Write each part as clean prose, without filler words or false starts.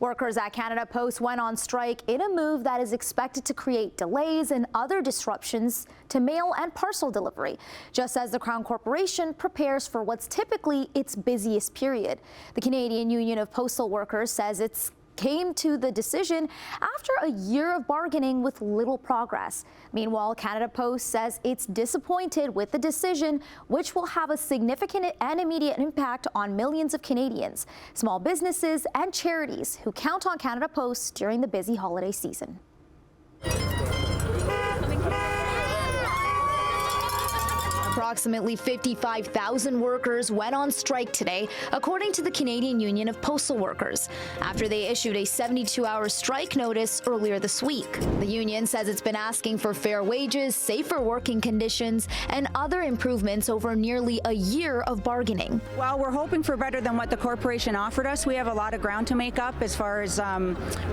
Workers at Canada Post went on strike in a move that is expected to create delays and other disruptions to mail and parcel delivery, just as the Crown Corporation prepares for what's typically its busiest period. The Canadian Union of Postal Workers says it's came to the decision after a year of bargaining with little progress. Meanwhile, Canada Post says it's disappointed with the decision, which will have a significant and immediate impact on millions of Canadians, small businesses and charities who count on Canada Post during the busy holiday season. Approximately 55,000 workers went on strike today, according to the Canadian Union of Postal Workers, after they issued a 72-hour strike notice earlier this week. The union says it's been asking for fair wages, safer working conditions, and other improvements over nearly a year of bargaining. Well, we're hoping for better than what the corporation offered us. We have a lot of ground to make up as far as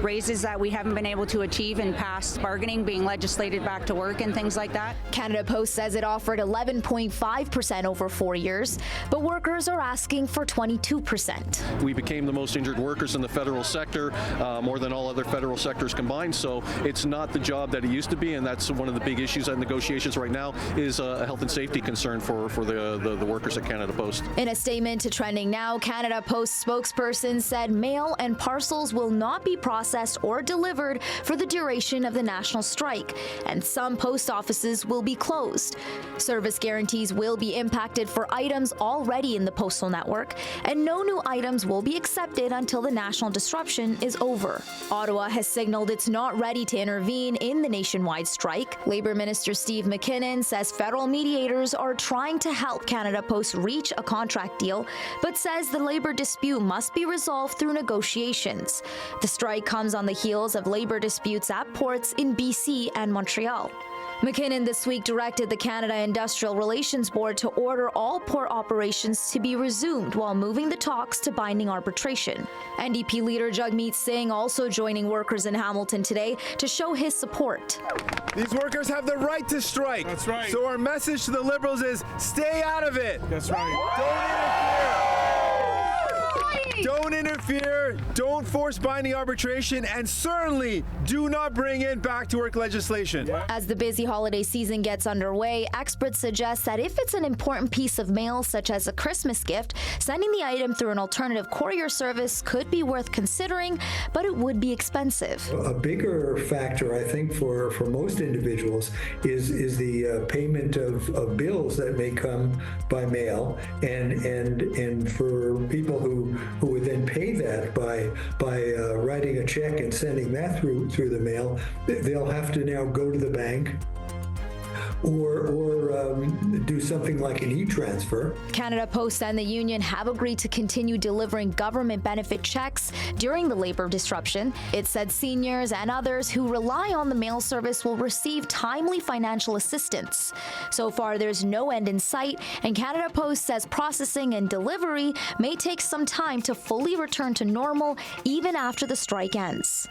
raises that we haven't been able to achieve in past bargaining, being legislated back to work and things like that. Canada Post says it offered 11.5% over 4 years, but workers are asking for 22%. We became the most injured workers in the federal sector, more than all other federal sectors combined, so it's not the job that it used to be, and that's one of the big issues at negotiations right now is a health and safety concern for the workers at Canada Post. In a statement to Trending Now, Canada Post spokesperson said mail and parcels will not be processed or delivered for the duration of the national strike, and some post offices will be closed. Service guarantees will be impacted for items already in the postal network, and no new items will be accepted until the national disruption is over. Ottawa has signaled it's not ready to intervene in the nationwide strike. Labour Minister Steve McKinnon says federal mediators are trying to help Canada Post reach a contract deal, but says the labour dispute must be resolved through negotiations. The strike comes on the heels of labour disputes at ports in BC and Montreal. McKinnon this week directed the Canada Industrial Relations Board to order all port operations to be resumed while moving the talks to binding arbitration. NDP leader Jagmeet Singh also joining workers in Hamilton today to show his support. These workers have the right to strike. That's right. So our message to the Liberals is stay out of it. That's right. Don't interfere, don't force binding arbitration, and certainly do not bring in back-to-work legislation. As the busy holiday season gets underway, experts suggest that if it's an important piece of mail, such as a Christmas gift, sending the item through an alternative courier service could be worth considering, but it would be expensive. A bigger factor, I think, for most individuals is the payment of bills that may come by mail, and for people who would then pay that by writing a check and sending that through the mail, they'll have to now go to the bank or do something like an e-transfer. Canada Post and the union have agreed to continue delivering government benefit checks during the labour disruption. It said seniors and others who rely on the mail service will receive timely financial assistance. So far, there's no end in sight, and Canada Post says processing and delivery may take some time to fully return to normal even after the strike ends.